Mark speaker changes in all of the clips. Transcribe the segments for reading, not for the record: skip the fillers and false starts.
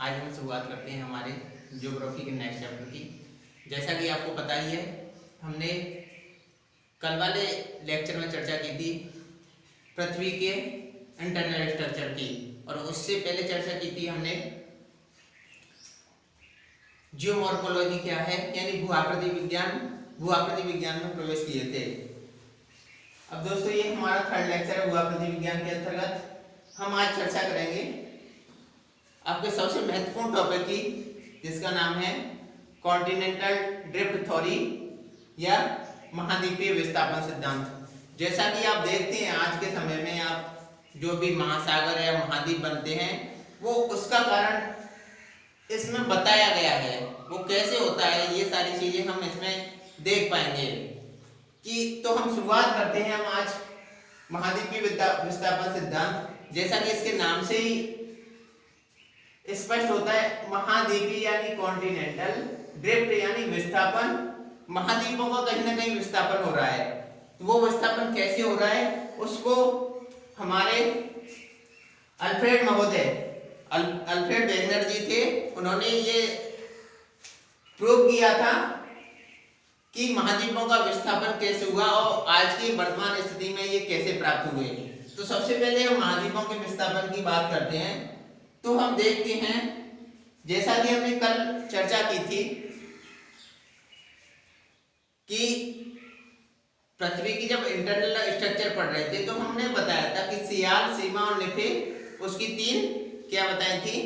Speaker 1: आज हम शुरुआत करते हैं हमारे ज्योग्राफी के नेक्स्ट चैप्टर की। जैसा कि आपको पता ही है, हमने कल वाले लेक्चर में चर्चा की थी पृथ्वी के इंटरनल स्ट्रक्चर की, और उससे पहले चर्चा की थी हमने जियोमॉर्फोलॉजी क्या है, यानी भू-आकृति विज्ञान में प्रवेश किए थे। अब दोस्तों, ये हमारा थर्ड लेक्चर है भू-आकृति विज्ञान के अंतर्गत। हम आज चर्चा करेंगे आपके सबसे महत्वपूर्ण टॉपिक की, जिसका नाम है कॉन्टिनेंटल ड्रिफ्ट थ्योरी या महाद्वीपीय विस्थापन सिद्धांत। जैसा कि आप देखते हैं आज के समय में आप जो भी महासागर या महाद्वीप बनते हैं, वो उसका कारण इसमें बताया गया है। वो कैसे होता है, ये सारी चीजें हम इसमें देख पाएंगे। कि तो हम शुरुआत करते हैं हम आज महाद्वीपीय विस्थापन सिद्धांत। जैसा कि इसके नाम से ही स्पष्ट होता है, महाद्वीपीय यानी कॉन्टिनेंटल, ड्रिफ्ट यानी विस्थापन। महाद्वीपों का कहीं ना कहीं विस्थापन हो रहा है। तो वो विस्थापन कैसे हो रहा है, उसको हमारे अल्फ्रेड वेगनर जी थे, उन्होंने ये प्रूव किया था कि महाद्वीपों का विस्थापन कैसे हुआ और आज की वर्तमान स्थिति में ये कैसे प्राप्त हुए। तो सबसे पहले हम महाद्वीपों के विस्थापन की बात करते हैं। तो हम देखते हैं, जैसा कि हमने कल चर्चा की थी कि पृथ्वी की जब इंटरनल स्ट्रक्चर पढ़ रहे थे, तो हमने बताया था कि सियाल, सीमा और निफे, उसकी तीन क्या बताई थी,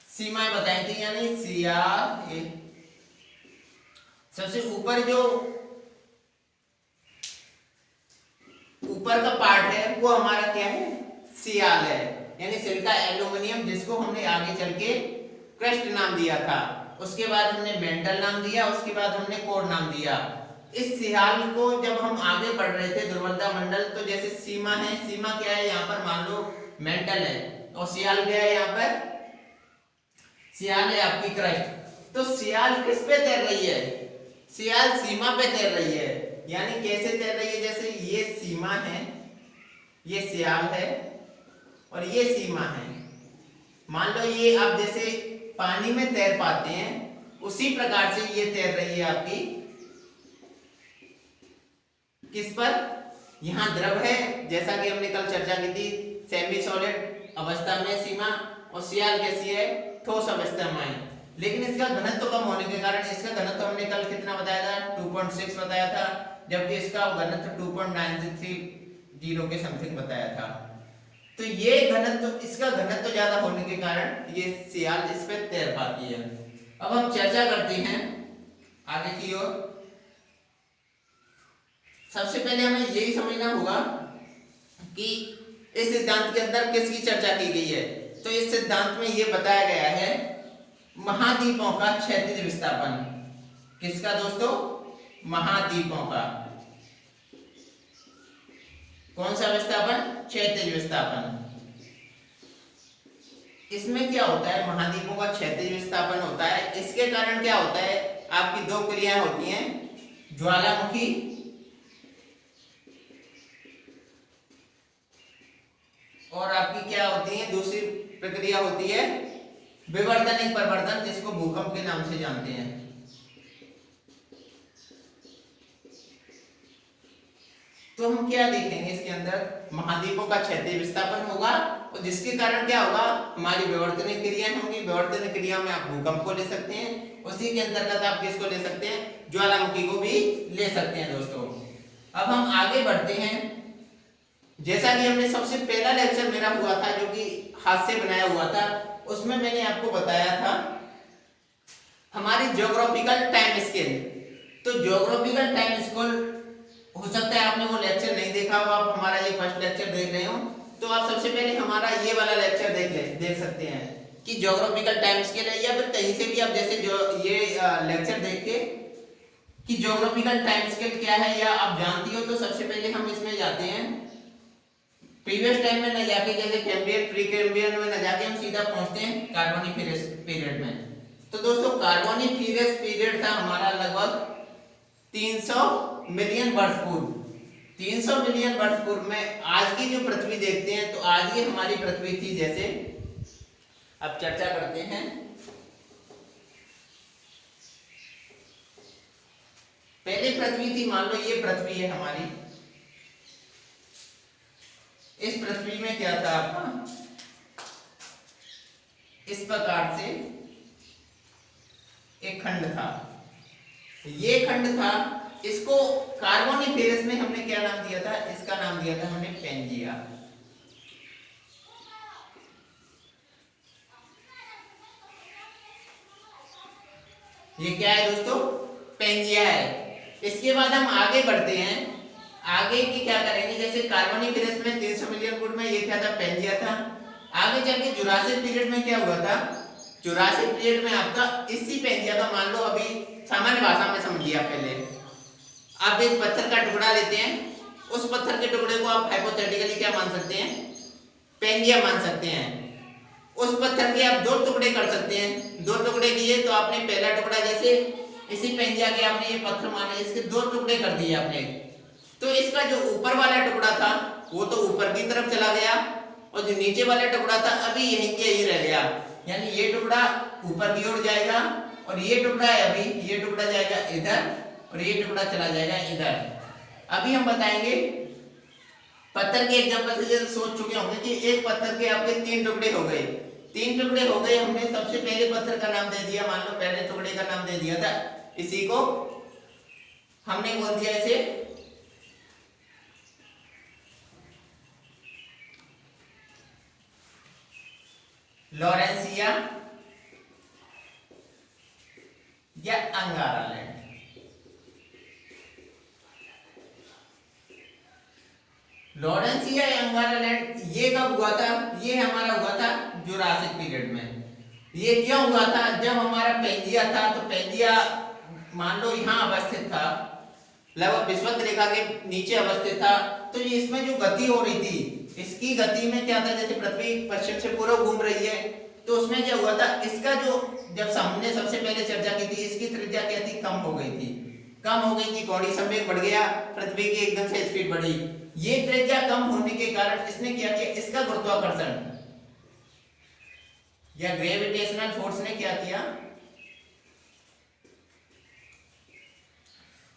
Speaker 1: सीमाएं बताई थी। यानी सियाल, सबसे ऊपर जो ऊपर का पार्ट है वो हमारा क्या है, सियाल है, यानी सिलिका एल्यूमिनियम, जिसको हमने आगे चल के क्रस्ट नाम दिया था। उसके बाद हमने मेंटल नाम दिया, उसके बाद हमने कोर नाम दिया। इस सियाल को जब हम आगे बढ़ रहे थे दुर्बलता मंडल, तो जैसे सीमा है, सीमा क्या है यहाँ पर, मान लो मेंटल है, और सियाल क्या है यहाँ पर, सियाल है आपकी क्रस्ट। तो सियाल किस पे तैर रही है, सियाल सीमा पे तैर रही है। यानी कैसे तैर रही है, जैसे ये सीमा है, ये सियाल है और ये सीमा है। मान लो ये आप जैसे पानी में तैर पाते हैं, उसी प्रकार से ये तैर रही है आपकी किस पर, यहां द्रव है, जैसा कि हमने कल चर्चा की थी, सेमी सॉलिड अवस्था में सीमा, और सियाल कैसी है, ठोस अवस्था में। लेकिन इसका घनत्व कम होने के कारण, इसका घनत्व हमने कल कितना बताया था, 2.6 बताया था, जबकि इसका घनत्व 2.930 के समथिंग बताया था। तो ये घनत्व, इसका घनत्व ज्यादा होने के कारण ये सियाल इस पे तैर पाती है। अब हम चर्चा करते हैं आगे की ओर। सबसे पहले हमें यही समझना होगा कि इस सिद्धांत के अंदर किसकी चर्चा की गई है। तो इस सिद्धांत में यह बताया गया है महाद्वीपों का क्षैतिज विस्थापन। किसका दोस्तों, महाद्वीपों का कौन सा विस्थापन, क्षैतिज विस्थापन। इसमें क्या होता है, महाद्वीपों का क्षैतिज विस्थापन होता है। इसके कारण क्या होता है, आपकी दो क्रियाएं होती हैं, ज्वालामुखी और आपकी क्या होती है, दूसरी प्रक्रिया होती है विवर्तनिक परिवर्तन, जिसको भूकंप के नाम से जानते हैं। तो हम क्या देखेंगे इसके अंदर, महाद्वीपों का क्षैतिज विस्थापन होगा, और जिसके कारण क्या होगा, हमारी विवर्तनिक क्रियाएं होंगी। विवर्तनिक क्रिया में आप भूकंप को ले सकते हैं, उसी के अंतर्गत आप किसको ले सकते हैं, ज्वालामुखी को भी ले सकते हैं दोस्तों। अब हम आगे बढ़ते हैं। जैसा कि हमने सबसे पहला लेक्चर मेरा हुआ था, जो कि हाथ से बनाया हुआ था, उसमें मैंने आपको बताया था हमारी ज्योग्राफिकल टाइम स्केल। तो ज्योग्राफिकल टाइम स्केल, हो सकता है आपने वो लेक्चर नहीं देखा हो, आप हमारा ये फर्स्ट लेक्चर देख रहे हो, तो आप सबसे पहले हमारा ये वाला लेक्चर देख सकते हैं कि ज्योग्राफिकल टाइम स्केल है, या फिर कहीं से भी आप जैसे जो ये लेक्चर देख के कि ज्योग्राफिकल टाइम स्केल क्या है या आप जानती हो, तो सबसे पहले हम इसमें जाते हैं प्रीवियस टाइम में न जाके, जैसे कैम्ब्रियन, प्री कैम्ब्रियन में न जाके हम सीधा पहुंचते हैं कार्बोनिफेरस पीरियड में। तो दोस्तों, कार्बोनिफेरस पीरियड था हमारा लगभग 300 मिलियन वर्ष पूर्व। 300 मिलियन वर्ष पूर्व में आज की जो पृथ्वी देखते हैं, तो आज की हमारी पृथ्वी थी जैसे अब चर्चा करते हैं। पहले पृथ्वी थी, मान लो ये पृथ्वी है हमारी। इस पृथ्वी में क्या था आपका, इस प्रकार से एक खंड था। ये खंड था, इसको कार्बोनिफेरस में हमने क्या नाम दिया था, इसका नाम दिया था हमने पेंजिया। ये क्या है दोस्तों, पेंजिया है। इसके बाद हम आगे बढ़ते हैं। आगे की क्या करेंगे, जैसे कार्बोनिफेरस में 300 मिलियन फुट में ये क्या था, पेंजिया था। आगे चल के जुरासिक पीरियड में क्या हुआ था, जुरासिक पीरियड में आपका इसी पेंजिया का, मान लो अभी सामान्य भाषा में समझिए आप। पहले आप एक पत्थर का टुकड़ा लेते हैं, उस पत्थर के टुकड़े को आप हाइपोथेटिकली क्या मान सकते हैं, पेंजिया मान सकते हैं। उस पत्थर के आप 2 टुकड़े कर सकते हैं। 2 टुकड़े किए तो आपने पहला टुकड़ा, जैसे इसी पेंजिया के आपने ये पत्थर माने, इसके 2 टुकड़े कर दिए आपने, तो इसका जो ऊपर वाला टुकड़ा था वो तो ऊपर की तरफ चला गया, और जो नीचे वाला टुकड़ा था अभी यहीं के यही रह गया। यानी ये टुकड़ा ऊपर की ओर जाएगा, और ये टुकड़ा है अभी, ये टुकड़ा जाएगा इधर, और ये टुकड़ा चला जाएगा इधर। अभी हम बताएंगे पत्थर के एग्जांपल से, जैसे सोच चुके होंगे कि एक पत्थर के आपके 3 टुकड़े हो गए। 3 टुकड़े हो गए, हमने सबसे पहले पत्थर का नाम दे दिया, मान लो पहले टुकड़े का नाम दे दिया था, इसी को हमने बोल दिया इसे लॉरेंसिया या अंगारा लैंड। लॉरेंसिया या अंगारा लैंड ये कब हुआ था, ये हमारा हुआ था जुरासिक पीरियड में। ये क्यों हुआ था, जब हमारा पेंजिया था, तो पेंजिया मान लो यहाँ अवस्थित था, लगभग विषुवत रेखा के नीचे अवस्थित था। तो ये इसमें जो गति हो रही थी, इसकी गति में क्या था, जैसे पृथ्वी पश्चिम से पूर्व घूम रही है, तो उसमें क्या हुआ था, इसका जो, जब हमने सबसे पहले चर्चा की थी, इसकी त्रिज्या क्या थी, कम हो गई थी। कम हो गई थी, कोणीय संवेग बढ़ गया, पृथ्वी की एकदम से स्पीड बढ़ी। ये त्रिज्या कम होने के कारण इसने क्या किया, इसका गुरुत्वाकर्षण या ग्रेविटेशनल फोर्स ने क्या किया,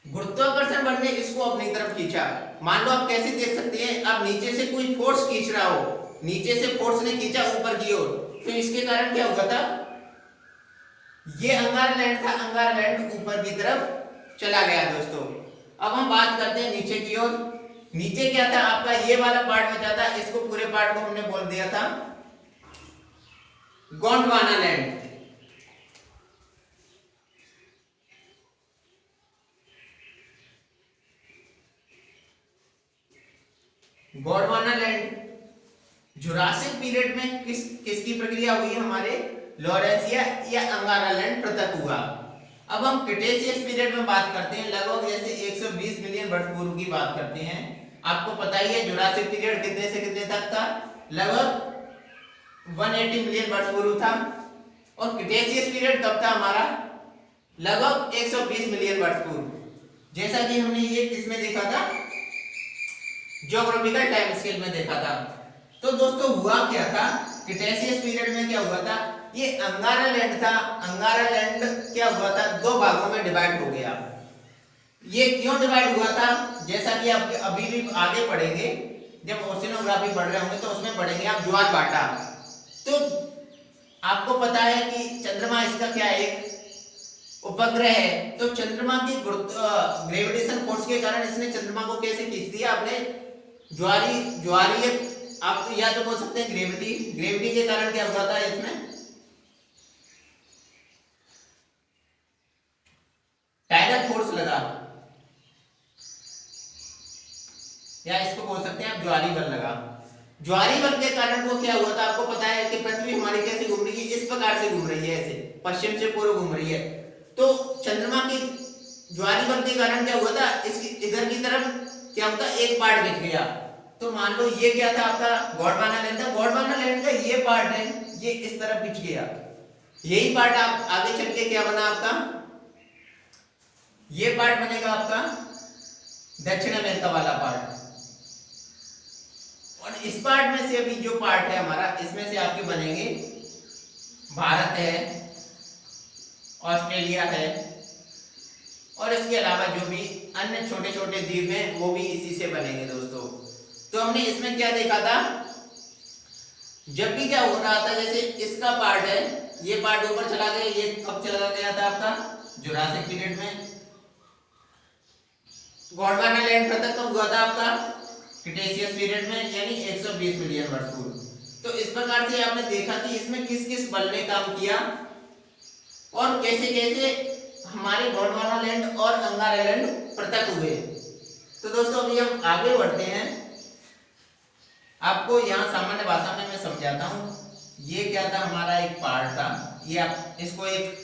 Speaker 1: गुरुत्वाकर्षण बल ने इसको अपनी तरफ खींचा। मान लो आप कैसे देख सकते हैं, आप नीचे से कोई फोर्स खींच रहा हो, नीचे से फोर्स ने खींचा ऊपर की ओर, तो इसके कारण क्या हुआ था, ये अंगारा लैंड था, अंगारा लैंड ऊपर की तरफ चला गया दोस्तों। अब हम बात करते हैं नीचे की ओर। नीचे क्या था आपका, ये वाला पार्ट बचा था, इसको पूरे पार्ट को हमने बोल दिया था Gondwana land. Gondwana land Jurassic period में किसकी प्रक्रिया हुई, हमारे लॉरेंसिया या अंगारा लैंड पृथक हुआ। अब हम क्रिटेशियस पीरियड में बात करते हैं, लगभग जैसे 120 मिलियन वर्ष पूर्व की बात करते हैं। आपको पता ही है जुरासिक पीरियड कितने से कितने तक था, लगभग 180 मिलियन वर्ष पूर्व था। और क्रिटेशियस पीरियड कब था हमारा, लगभग 120 मिलियन वर्ष पूर्व। जैसा कि हमने ये किसमें देखा था, ज्योग्राफिकल टाइम स्केल में देखा था। तो दोस्तों हुआ क्या था, क्रिटेशियस पीरियड में क्या हुआ था, ये अंगारा लैंड था, अंगारा लैंड क्या हुआ था, 2 भागों में डिवाइड हो गया। ये क्यों डिवाइड हुआ था, जैसा कि आप अभी भी आगे पढ़ेंगे, जब ओशिनोग्राफी पढ़ रहे होंगे तो उसमें पढ़ेंगे आप ज्वार भाटा। तो आपको पता है कि चंद्रमा इसका क्या है, एक उपग्रह है। तो चंद्रमा की ग्रेविटेशन फोर्स के कारण इसने चंद्रमा को कैसे खींच दिया, आपने ज्वारीय आप तो या तो बोल सकते हैं ग्रेविटी के कारण क्या हुआ था, इसमें टाइडल फोर्स लगा, या इसको बोल सकते हैं आप ज्वारी बल लगा। ज्वारी बल के कारण वो क्या हुआ था, आपको पता है कि पृथ्वी हमारी कैसे घूम रही है, इस प्रकार से घूम रही है, ऐसे पश्चिम से पूर्व घूम रही है। तो चंद्रमा की ज्वारी बल के कारण क्या हुआ था, इसकी इधर की तरफ क्या होता, एक पार्ट खिंच गया। तो मान लो ये क्या था आपका, गोंडवाना लैंड था, गोंडवाना लैंड का ये पार्ट है, ये इस तरफ खिंच गया। यही पार्ट आप आगे चल के क्या बना आपका, ये पार्ट बनेगा आपका दक्षिण अमेरिका वाला पार्ट। और इस पार्ट में से अभी जो पार्ट है हमारा, इसमें से आपके बनेंगे भारत है, ऑस्ट्रेलिया है, और इसके अलावा जो भी अन्य छोटे छोटे द्वीप हैं वो भी इसी से बनेंगे दोस्तों। तो हमने इसमें क्या देखा था, जब भी क्या हो रहा था, जैसे इसका पार्ट है, ये पार्ट ऊपर चला गया, ये कब चला गया था आपका जुरासिक पीरियड में। गोंडवाना लैंड तक कब हुआ था आपका क्रिटेशियस पीरियड में, यानी 120 मिलियन वर्ष पूर्व। तो इस प्रकार से आपने देखा कि इसमें किस किस बल ने काम किया और कैसे कैसे हमारे गोंडवाना लैंड और अंगारा लैंड पृथक हुए। तो दोस्तों अभी हम आगे बढ़ते हैं, आपको यहाँ सामान्य भाषा में मैं समझाता हूँ। ये क्या था, हमारा एक पार्ट था, ये आप इसको एक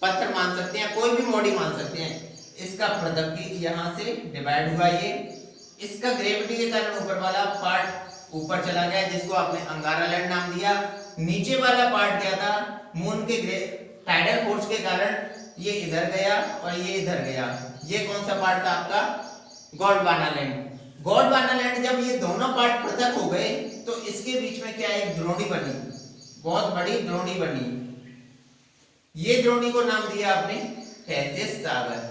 Speaker 1: पत्थर मान सकते हैं, कोई भी बॉडी मान सकते हैं। इसका पृथक यहाँ से डिवाइड हुआ, ये इसका ग्रेविटी के कारण ऊपर वाला पार्ट ऊपर चला गया, जिसको आपने अंगारा लैंड नाम दिया। नीचे वाला पार्ट क्या था, मून के टाइडल फोर्स के कारण ये इधर गया और ये इधर गया। ये कौन सा पार्ट था आपका, गोंडवाना लैंड। गोंडवाना लैंड जब ये दोनों पार्ट पृथक हो गए तो इसके बीच में क्या एक द्रोणी बनी, बहुत बड़ी द्रोणी बनी। ये द्रोणी को नाम दिया आपने थेसिस सागर।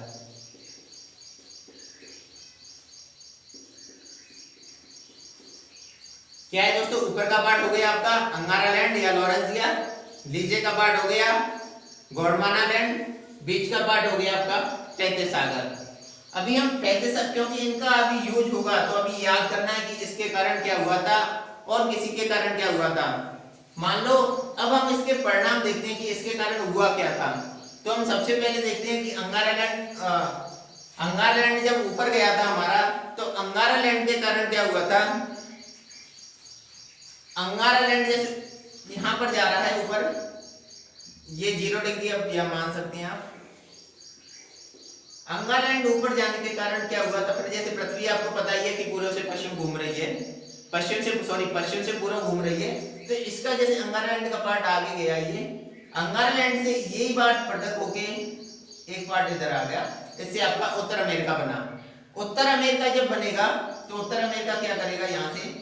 Speaker 1: क्या है दोस्तों, ऊपर का पार्ट हो गया आपका अंगारा लैंड या लॉरेंसिया, नीचे का पार्ट हो गया गोंडवाना लैंड, बीच का पार्ट हो गया आपका थेसिस सागर। अभी हम थेसिस, क्योंकि इनका अभी यूज होगा तो अभी याद करना है कि इसके कारण क्या हुआ था और किसी के कारण क्या हुआ था। मान लो अब हम इसके परिणाम देखते हैं कि इसके कारण हुआ क्या था। तो हम सबसे पहले देखते हैं कि अंगारा लैंड जब ऊपर गया था हमारा, तो अंगारा लैंड के कारण क्या हुआ था, अंगारा लैंड जैसे यहाँ पर जा रहा है ऊपर, ये 0 डिग्री अब यह मान सकते हैं आप। अंगारा लैंड ऊपर जाने के कारण क्या हुआ था, फिर जैसे पृथ्वी आपको पता ही है कि पूर्व से पश्चिम घूम रही है, पश्चिम से पूर्व घूम रही है। तो इसका जैसे अंगारा लैंड का पार्ट आगे गया, ये अंगारा लैंड से यही पार्ट पृथक होके एक पार्ट इधर आ गया, इससे आपका उत्तर अमेरिका बना। उत्तर अमेरिका जब बनेगा तो उत्तर अमेरिका क्या करेगा, यहाँ से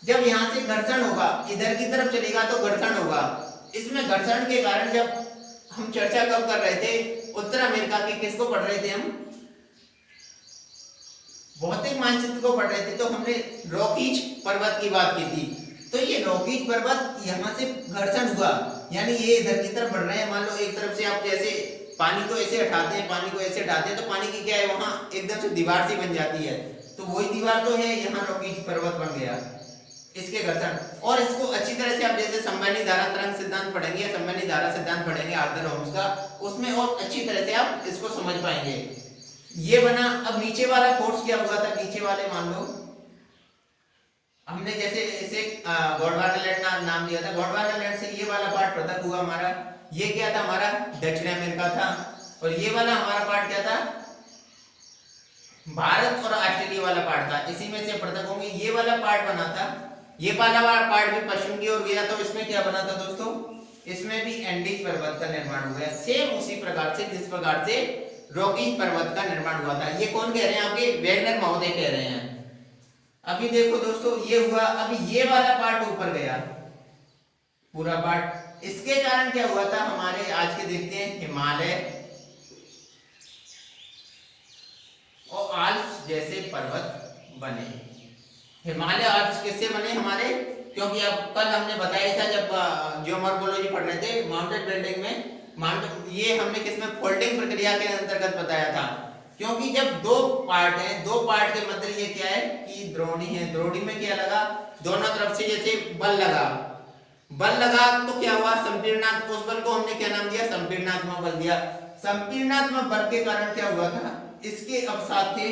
Speaker 1: जब यहाँ से घर्षण होगा, इधर की तरफ चलेगा तो घर्षण होगा। इसमें घर्षण के कारण जब हम चर्चा कब कर रहे थे, उत्तर अमेरिका की, किसको पढ़ रहे थे हम, भौतिक मानचित्र को पढ़ रहे थे। तो हमने रॉकीज पर्वत की बात की थी। तो ये रॉकीज पर्वत यहाँ से घर्षण हुआ, यानी ये इधर की तरफ बढ़ रहे हैं। मान लो एक तरफ से आप जैसे पानी को ऐसे हटाते हैं, पानी को ऐसे हटाते हैं, तो पानी की क्या है, वहां एकदम से दीवार सी बन जाती है। तो वही दीवार तो है, यहाँ रॉकीज पर्वत बन गया इसके घर्षण। और इसको अच्छी तरह से आप जैसे संवहनी धारा तरंग सिद्धांत पढ़ेंगे, संवहनी धारा सिद्धांत पढ़ेंगे आर्थर होम्स का, उसमें और अच्छी तरह से आप इसको समझ पाएंगे। ये बना। अब नीचे वाला फोर्स क्या हुआ था, नीचे वाले मान लो हमने जैसे इसे गोंडवाना लैंड नाम दिया था, गोंडवाना लैंड से ये वाला पार्ट पृथक हुआ हमारा। ये क्या था, हमारा दक्षिण अमेरिका था। और ये वाला हमारा पार्ट क्या था, भारत और ऑस्ट्रेलिया वाला पार्ट था। इसी में से पृथक होंगे। ये वाला पार्ट बना था, ये वाला पार्ट भी पश्चिम की ओर गया। तो इसमें क्या बना था दोस्तों, इसमें भी एंडीज पर्वत का निर्माण हो गया, सेम उसी प्रकार से जिस प्रकार से रॉकीज पर्वत का निर्माण हुआ था। ये कौन कह रहे हैं, आपके वेगनर महोदय कह रहे हैं। अभी देखो दोस्तों, ये हुआ। अभी ये वाला पार्ट ऊपर गया, पूरा पार्ट। इसके कारण क्या हुआ था, हमारे आज के देखते हैं हिमालय और आल्प्स जैसे पर्वत बने। हिमालय आल्प्स किससे बने हमारे, क्योंकि अब कल हमने बताया था जब जियोमॉर्फोलॉजी पढ़ रहे थे माउंटेन बिल्डिंग में, ये हमने किसमें फोल्डिंग प्रक्रिया के अंतर्गत बताया था। क्योंकि जब दो पार्ट हैं, दो पार्ट के मध्य ये क्या है कि द्रोणी है, द्रोणी में क्या लगा, दोनों तरफ से जैसे बल लगा तो क्या हुआ, संपीड़नात्मक, उस बल को हमने क्या नाम दिया, संपीड़नात्मक बल दिया। संपीड़नात्मक बल के कारण क्या हुआ था, इसके अवसाद थे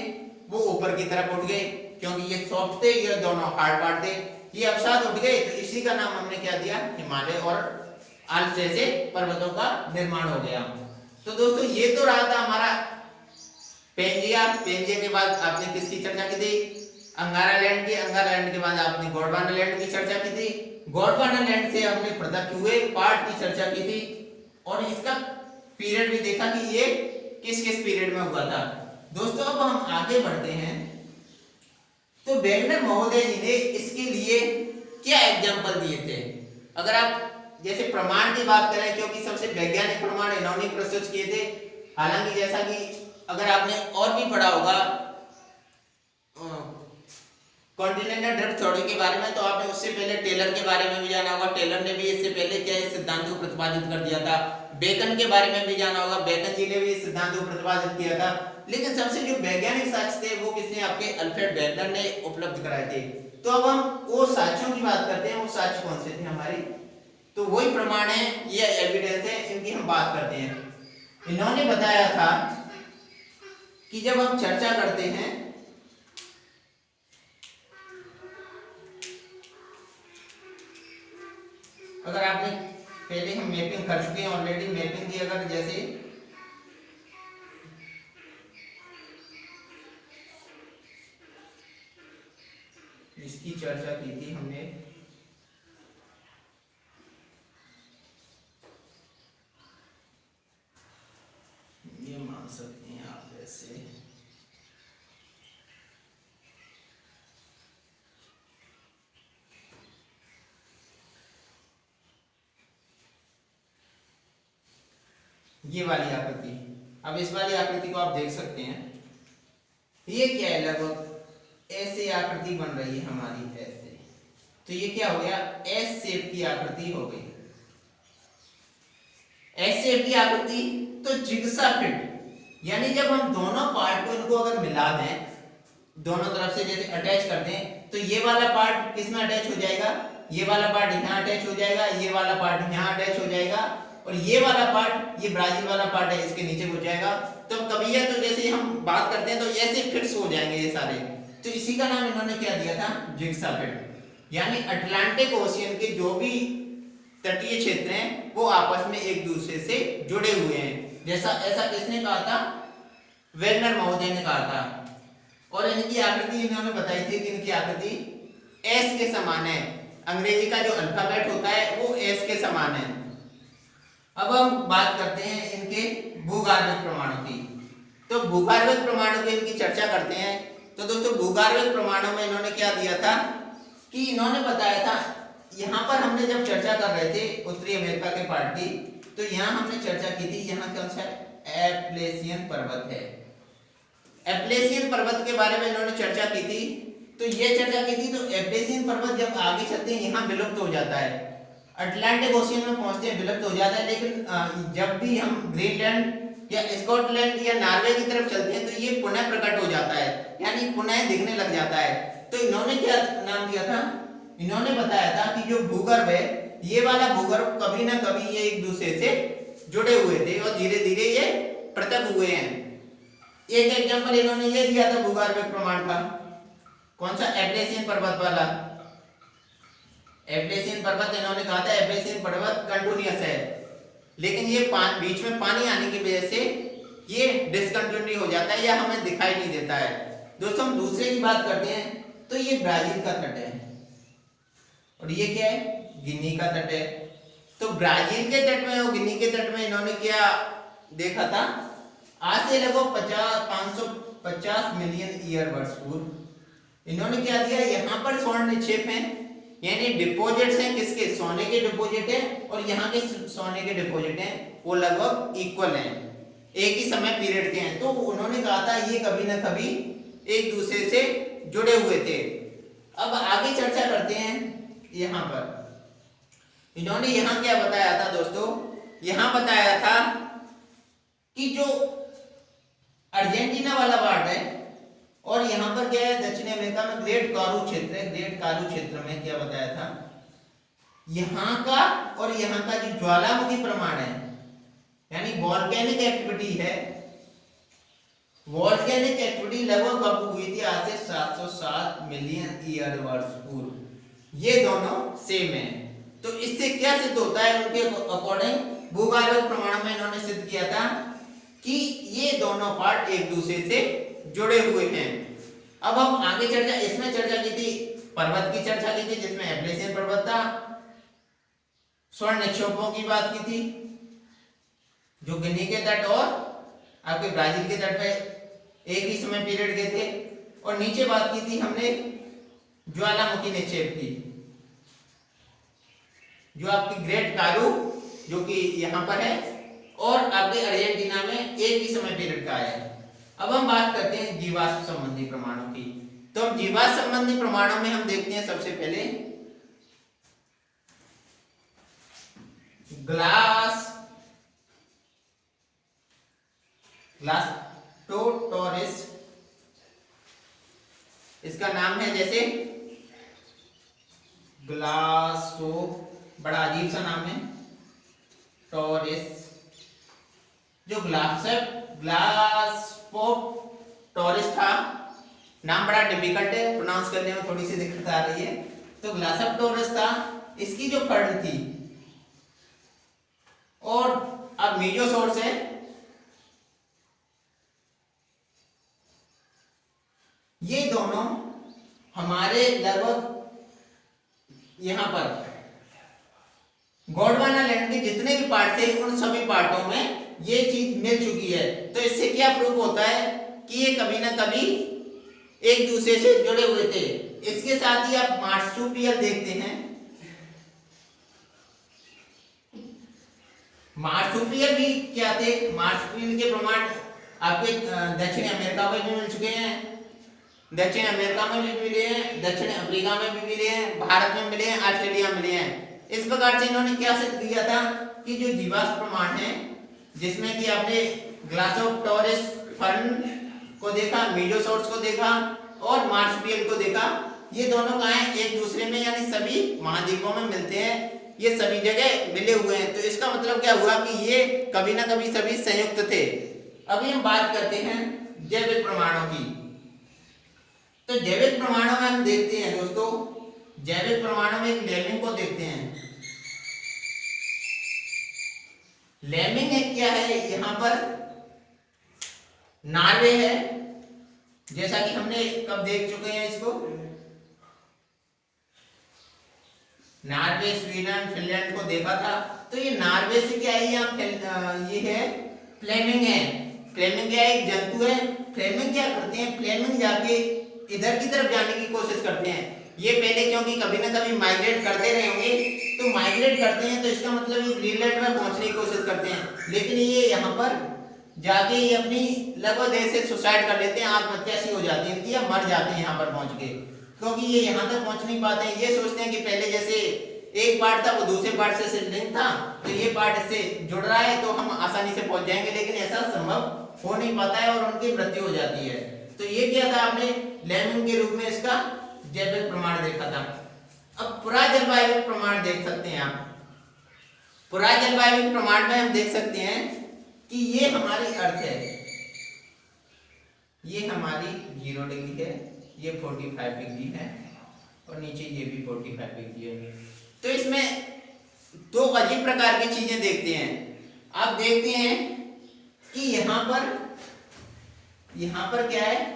Speaker 1: वो ऊपर की तरफ उठ गए, क्योंकि ये सॉफ्ट थे, ये दोनों हार्ड पार्ट थे, ये अवसाद उठ गए। तो इसी का नाम हमने क्या दिया, हिमालय और आल्प्स जैसे पर्वतों का निर्माण हो गया। तो दोस्तों ये तो रहा था हमारा पेंजिया। पेंजिया के बाद आपने किसकी चर्चा की थी, अंगारा लैंड की। अंगारा लैंड के बाद आपने गोंडवाना लैंड की चर्चा की थी। गोंडवाना लैंड से हमने पृथक हुए पार्ट की चर्चा की थी और इसका पीरियड भी देखा कि ये किस किस पीरियड में हुआ था। दोस्तों अब हम आगे बढ़ते हैं। तो वेगनर महोदय जी ने इसके लिए क्या एग्जाम्पल दिए थे, अगर आप जैसे प्रमाण की बात करें, क्योंकि सबसे वैज्ञानिक प्रमाण इन्होंने प्रस्तुत किए थे। हालांकि जैसा कि अगर आपने और भी पढ़ा होगा कॉन्टिनेंटल ड्रिफ्ट थ्योरी के बारे में, तो आपने उससे पहले टेलर के बारे में भी जाना होगा। टेलर ने भी इससे पहले क्या इस सिद्धांत को प्रतिपादित कर दिया था। बेकन के बारे में भी जाना होगा, बेकन जी ने भी इस सिद्धांत को प्रतिपादित किया था। लेकिन सबसे जो वैज्ञानिक साक्ष्य थे वो किसने, आपके अल्फ्रेड वेगनर ने उपलब्ध कराए थे। तो अब हम वो साक्ष्यों की बात करते हैं। वो साक्ष्य कौन से थे हमारे, तो वही प्रमाण है, ये एविडेंस है, इनकी हम बात करते हैं। इन्होंने बताया था कि जब हम चर्चा करते हैं अगर आपने पहले हम मैपिंग कर चुके हैं ऑलरेडी, मैपिंग की अगर जैसे इसकी चर्चा की थी हमने, ये मान सकते हैं आप ऐसे, ये वाली आकृति। अब इस वाली आकृति को आप देख सकते हैं, ये क्या है, लगभग ऐसे आकृति बन रही है हमारी ऐसे। तो ये क्या हो गया, एस शेप की आकृति हो गई। एस शेप की आकृति, तो जिग्सा फिट, यानी जब हम दोनों पार्ट को इनको अगर मिला दें, दोनों तरफ से जैसे अटैच कर दें, तो ये वाला पार्ट किसमें अटैच हो जाएगा, ये वाला पार्ट यहाँ अटैच हो जाएगा, ये वाला पार्ट यहाँ अटैच हो जाएगा, और ये वाला पार्ट, ये ब्राजील वाला पार्ट है, इसके नीचे हो जाएगा। तो कभी या तो जैसे हम बात करते हैं तो ऐसे फिट्स हो जाएंगे ये सारे। तो इसी का नाम इन्होंने क्या दिया था, जिग्सा फिट। यानी अटलांटिक ओशियन के जो भी तटीय क्षेत्र हैं वो आपस में एक दूसरे से जुड़े हुए हैं। जैसा ऐसा किसने कहा था, वेगनर महोदय ने कहा था। और इनकी आकृति इन्होंने बताई थी कि इनकी आकृति एस के समान है। अंग्रेजी का जो अल्फाबेट होता है वो एस के समान है। अब हम बात करते हैं इनके भूगर्भिक प्रमाणों की। तो भूगर्भिक प्रमाणों की इनकी चर्चा करते हैं। तो दोस्तों भूगर्भिक प्रमाणों में इन्होंने क्या दिया था कि इन्होंने बताया था, यहाँ पर हमने जब चर्चा कर रहे थे उत्तरी अमेरिका के पार्ट की, तो यहाँ हमने चर्चा की थी, यहाँ कौन सा एप्लेसियन पर्वत है। एप्लेसियन पर्वत के बारे में इन्होंने चर्चा की थी। तो ये चर्चा की थी, तो एप्लेसियन पर्वत जब आगे चलते हैं यहाँ विलुप्त हो जाता है, अटलांटिक ओशियन में पहुंचते हैं विलुप्त हो जाता है। लेकिन जब भी हम ग्रीनलैंड या स्कॉटलैंड या नॉर्वे की तरफ चलते हैं तो ये पुनः प्रकट हो जाता है, यानी पुनः दिखने लग जाता है। तो इन्होंने क्या नाम दिया था, इन्होंने बताया था कि जो भूगर्भ है, ये वाला भूगर्भ कभी ना कभी ये एक दूसरे से जुड़े हुए थे और धीरे धीरे ये पृथक हुए हैं। एक एग्जांपल इन्होंने ये दिया था भूगर्भिक प्रमाण का, कौन सा, एप्लेसियन पर्वत वाला। एप्लेसियन पर्वत इन्होंने कहा था एप्लेसियन पर्वत कंटिन्यूअस है, लेकिन ये बीच में पानी आने की वजह से ये डिसकंटिन्यू हो जाता है या हमें दिखाई नहीं देता है। दोस्तों हम दूसरे की बात करते हैं, तो ये ब्राजील का तट है और ये क्या है, गिनी का तट है। तो ब्राजील के तट में और गिनी के तट में इन्होंने क्या देखा था, आज से लगभग 550 मिलियन ईयर वर्ष पूर्व इन्होंने क्या दिया, यहाँ पर स्वर्ण निक्षेप है, यानी डिपॉजिट्स हैं किसके, सोने के डिपॉजिट हैं, और यहाँ के सोने के डिपॉजिट हैं वो लगभग इक्वल हैं, एक ही समय पीरियड के हैं। तो उन्होंने कहा था ये कभी ना कभी एक दूसरे से जुड़े हुए थे। अब आगे चर्चा करते हैं। यहाँ पर इन्होंने यहाँ क्या बताया था दोस्तों, यहाँ बताया था कि जो अर्जेंटीना वाला पार्ट है और यहाँ पर क्या है, दक्षिण अमेरिका में ग्रेट कारू क्षेत्र है, ग्रेट कारू क्षेत्र में क्या बताया था, यहाँ का और यहाँ का जो ज्वालामुखी प्रमाण है, यानी वॉल्केनिक एक्टिविटी है, वॉल्केनिक एक्टिविटी लगभग कब हुई थी, आज से 707 मिलियन ईयर वर्ष पूर्व, ये दोनों सेम है। तो इससे क्या सिद्ध होता है, उनके अकॉर्डिंग भूगर्भिक प्रमाण में इन्होंने सिद्ध किया था कि ये दोनों पार्ट एक दूसरे से जुड़े हुए हैं। अब हम आगे चर्चा, इसमें चर्चा की थी, पर्वत की चर्चा की थी जिसमें एप्लेसियन पर्वत था, स्वर्ण निक्षेपों की बात की थी जो गिनी के तट और आपके ब्राजील के तट पे एक ही समय पीरियड के थे, और नीचे बात की थी हमने ज्वालामुखी निक्षेप की, जो आपकी ग्रेट कारू जो कि यहाँ पर है, और आपके अर्जेंटीना में एक ही समय पीरियड का है। अब हम बात करते हैं जीवाश्म संबंधी प्रमाणों की। तो हम जीवाश्म संबंधी प्रमाणों में हम देखते हैं सबसे पहले ग्लासटोटोरिस, इसका नाम है जैसे ग्लासो, बड़ा अजीब सा नाम है, टोरिस। जो ग्लासपोटोरिस था, नाम बड़ा डिफिकल्ट है, प्रोनाउंस करने में थोड़ी सी दिक्कत आ रही है। तो ग्लासपोटोरिस था, इसकी जो फर्न थी, और अब मीजोसोर्स है, ये दोनों हमारे लगभग यहां पर गोंडवाना लैंड के जितने भी पार्ट थे उन सभी पार्टों में ये चीज मिल चुकी है। तो इससे क्या प्रूफ होता है कि ये कभी ना कभी एक दूसरे से जुड़े हुए थे। इसके साथ ही आप मार्सुपियल देखते हैं, मार्सुपियल भी क्या थे, मार्सुपियल के प्रमाण आपके दक्षिण अमेरिका में भी मिल चुके हैं, दक्षिण अमेरिका में भी मिले हैं, दक्षिण अफ्रीका में भी मिले हैं, भारत में मिले हैं, ऑस्ट्रेलिया में मिले हैं। इस प्रकार से इन्होंने क्या सिद्ध किया था कि जो जीवाश्म प्रमाण है, जिसमें कि आपने ग्लासोटोरिस फर्न को देखा, मीजोसोर्स को देखा और मार्सुपियल को देखा, ये दोनों कहाँ हैं, एक दूसरे में, यानी सभी महाद्वीपों में मिलते हैं, ये सभी जगह मिले हुए हैं। तो इसका मतलब क्या हुआ कि ये कभी ना कभी सभी संयुक्त थे। अभी हम बात करते हैं जैविक प्रमाणों की। तो जैविक प्रमाणों में हम देखते हैं दोस्तों, जैविक प्रमाणों में एक लेमिंग को देखते हैं। लेमिंग एक क्या है, यहाँ पर नॉर्वे है, जैसा कि हमने कब देख चुके हैं इसको, नॉर्वे, स्वीडन, फिनलैंड को देखा था। तो ये नॉर्वे से क्या है, यहाँ ये है फ्लेमिंग है। फ्लेमिंग क्या है, एक जंतु है। फ्लेमिंग क्या करते हैं, फ्लेमिंग जाके इधर की तरफ जाने की कोशिश करते हैं। ये पहले क्योंकि कभी ना कभी माइग्रेट करते रहे होंगे, तो माइग्रेट करते हैं तो इसका मतलब ये ग्रीनलैंड में पहुंचने की कोशिश करते हैं, लेकिन ये यहाँ पर जाके ये अपनी लगभग देर से सुसाइड कर लेते हैं, आत्महत्या सी हो जाती है या मर जाते हैं यहाँ पर पहुंच के, क्योंकि ये यहाँ तक पहुंच नहीं पाते हैं। ये सोचते हैं कि पहले जैसे एक पार्ट था वो दूसरे पार्ट से लिंक था, तो ये पार्ट इससे जुड़ रहा है तो हम आसानी से पहुंच जाएंगे, लेकिन ऐसा संभव हो नहीं पाता है और उनकी मृत्यु हो जाती है। तो ये क्या था, आपने लेमिंग के रूप में इसका जैविक प्रमाण देखा था। अब पुरा जलवायु प्रमाण देख सकते हैं आप। पुरा जलवायु प्रमाण में हम देख सकते हैं कि ये हमारी अर्थ है, ये हमारी 0 डिग्री है, ये 45 डिग्री है और नीचे ये भी 45 डिग्री है। तो इसमें दो अजीब प्रकार की चीजें देखते हैं। आप देखते हैं कि यहाँ पर क्या है,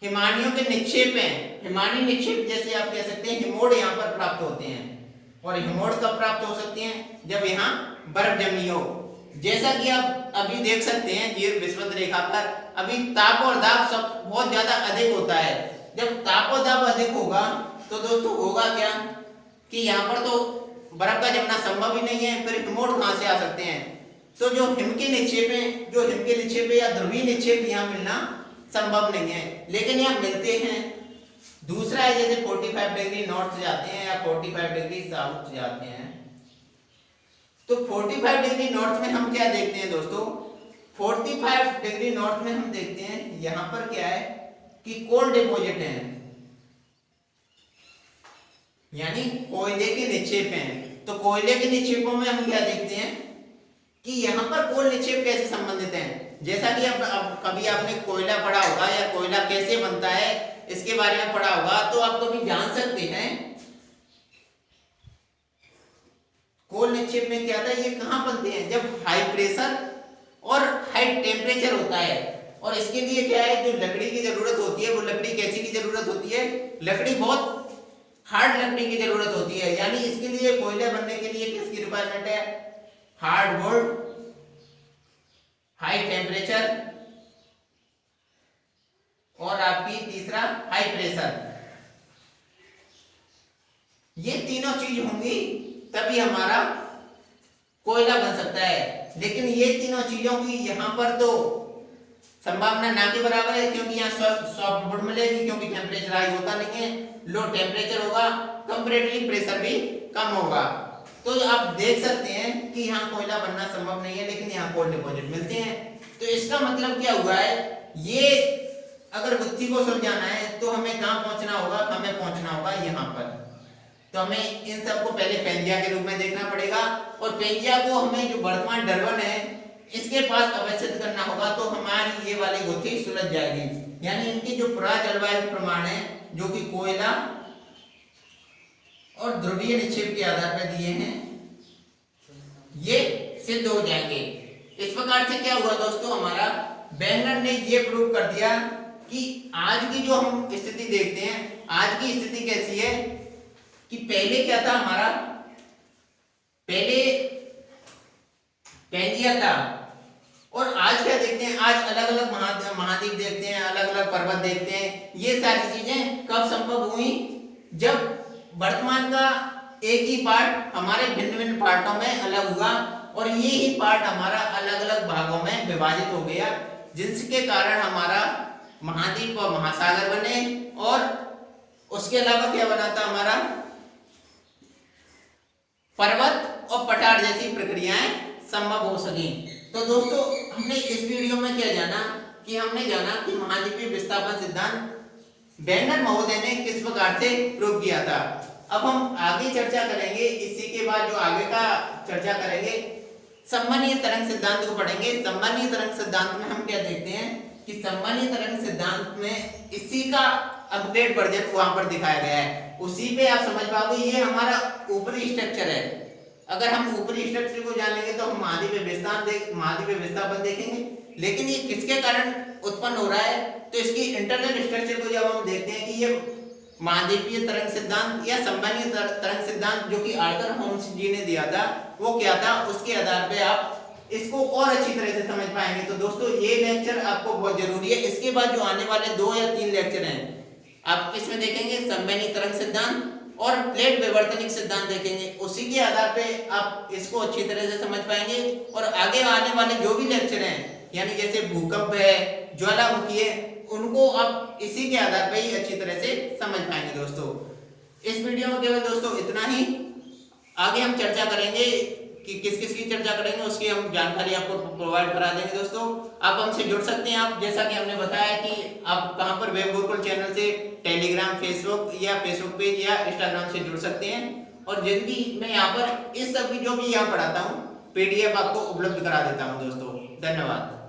Speaker 1: हिमानियों के निक्षेप हैं। हिमानी निक्षेप जैसे आप कह सकते हैं, हिमोड़ यहाँ पर प्राप्त होते हैं। और हिमोड़ कब प्राप्त हो सकते हैं, जब यहाँ बर्फ जमी हो। जैसा कि आप अभी देख सकते हैं ये विषुवत रेखा पर अभी ताप और दाब सब बहुत ज्यादा अधिक होता है। जब ताप और दाब अधिक होगा तो दोस्तों होगा क्या कि यहाँ पर तो बर्फ का जमना संभव ही नहीं है, फिर हिमोड़ कहाँ से आ सकते हैं। तो जो हिम के निक्षेप या ध्रुवीय निक्षेप यहाँ मिलना संभव नहीं है, लेकिन यहाँ मिलते हैं। दूसरा है जैसे 45 डिग्री नॉर्थ जाते हैं या 45 डिग्री साउथ जाते हैं। तो 45 डिग्री नॉर्थ में हम क्या देखते हैं दोस्तों, 45 डिग्री नॉर्थ में हम देखते हैं यहाँ पर क्या है कि कोल डिपॉजिट है, यानी कोयले के निक्षेप हैं। तो कोयले के निक्षेपों में हम क्या देखते हैं कि यहाँ पर कोल निक्षेप कैसे संबंधित हैं। जैसा कि अब कभी आपने कोयला पढ़ा होगा या कोयला कैसे बनता है इसके बारे में पढ़ा होगा, तो आप कभी जान सकते हैं कोल निक्षेप में क्या था, ये कहाँ बनते हैं, जब हाई प्रेशर और हाई टेम्परेचर होता है। और इसके लिए क्या है, जो लकड़ी की जरूरत होती है वो लकड़ी कैसी की जरूरत होती है, लकड़ी बहुत हार्ड लकड़ी की जरूरत होती है। यानी इसके लिए कोयला बनने के लिए किसकी रिक्वायरमेंट है, हार्ड वुड, हाई टेम्परेचर और आपकी तीसरा हाई प्रेशर। ये तीनों चीज होंगी तभी हमारा कोयला बन सकता है। लेकिन ये तीनों चीजों की यहाँ पर तो संभावना ना के बराबर है, क्योंकि यहाँ सॉफ्ट वुड मिलेगी, क्योंकि टेम्परेचर हाई होता नहीं है, लो टेम्परेचर होगा, कंपैरेटिवली प्रेशर भी कम होगा। तो आप देख सकते हैं कि यहाँ कोयला बनना संभव नहीं है, लेकिन यहाँ कोल डिपॉजिट मिलते हैं। तो इसका मतलब क्या हुआ है, ये अगर गुत्थी को सुलझाना है तो हमें कहाँ पहुंचना होगा, हमें पहुंचना होगा यहाँ पर। तो हमें इन सबको पहले पेंजिया के रूप में देखना पड़ेगा, और पेंजिया को हमें जो वर्तमान डरबन है इसके पास अवस्थित करना होगा, तो हमारी ये वाली गुत्थी सुलझ जाएगी। यानी इनकी जो पुरा जलवायु प्रमाण है, जो कि कोयला और ध्रुवीय निक्षेप के आधार पर दिए हैं, ये सिद्ध हो जाएंगे। इस प्रकार से क्या हुआ दोस्तों, हमारा वेंगर ने ये प्रूव कर दिया कि आज की जो हम स्थिति देखते हैं, आज की स्थिति कैसी है कि पहले क्या था हमारा, पहले पेंजिया था, और आज क्या देखते हैं, आज अलग अलग महाद्वीप देखते हैं, अलग अलग पर्वत देखते हैं। ये सारी चीजें कब संभव हुई, जब वर्तमान का एक ही पार्ट हमारे भिन्न भिन्न पार्टों में अलग हुआ, और ये ही पार्ट हमारा अलग अलग भागों में विभाजित हो गया, जिसके कारण हमारा महाद्वीप और महासागर बने, और उसके अलावा क्या बना था हमारा, पर्वत और पठार जैसी प्रक्रियाएं संभव हो सकी। तो दोस्तों हमने इस वीडियो में क्या जाना कि हमने जाना कि महाद्वीपीय विस्थापन सिद्धांत वेंगर महोदय ने किस प्रकार से प्रूव किया था। अब हम आगे चर्चा करेंगे, इसी के बाद जो आगे का चर्चा करेंगे संवहनीय तरंग सिद्धांत को पढ़ेंगे। संवहनीय तरंग सिद्धांत में हम क्या देखते हैं कि संवहनीय तरंग सिद्धांत में इसी का अपडेट वर्जन वहां पर दिखाया गया है, उसी पे आप समझ पाओगे। ये हमारा ऊपरी स्ट्रक्चर है, अगर हम ऊपरी स्ट्रक्चर को जानेंगे तो हम महाद्वीपीय विस्थापन देखेंगे, लेकिन ये किसके कारण उत्पन्न हो रहा है, तो इसकी इंटरनल स्ट्रक्चर को जब हम देखते हैं कि ये महाद्वीपीय तरंग सिद्धांत या संवहनीय तरंग सिद्धांत जो कि आर्थर होम्स जी ने दिया था, वो क्या था, उसके आधार पे आप इसको और अच्छी तरह से समझ पाएंगे। तो दोस्तों ये लेक्चर आपको बहुत जरूरी है। इसके बाद जो आने वाले 2 या 3 लेक्चर हैं आप किसमें देखेंगे, संवहनीय तरंग सिद्धांत और प्लेट विवर्तनिक सिद्धांत देखेंगे। उसी के आधार पे आप इसको अच्छी तरह से समझ पाएंगे, और आगे आने वाले जो भी लेक्चर हैं, यानी जैसे भूकंप है, ज्वालामुखी है, उनको आप इसी के आधार पे ही अच्छी तरह से समझ पाएंगे। दोस्तों इस वीडियो में केवल दोस्तों इतना ही, आगे हम चर्चा करेंगे कि किस किस की चर्चा करेंगे, उसकी हम जानकारी आपको प्रोवाइड करा देंगे। दोस्तों आप हमसे जुड़ सकते हैं, आप जैसा कि हमने बताया कि आप कहां पर वेब गुरुकुल चैनल से टेलीग्राम, फेसबुक या फेसबुक पेज या इंस्टाग्राम से जुड़ सकते हैं, और जल्दी मैं यहाँ पर इस सब की जो भी यहाँ पढ़ाता हूँ PDF आपको उपलब्ध करा देता हूँ। दोस्तों धन्यवाद।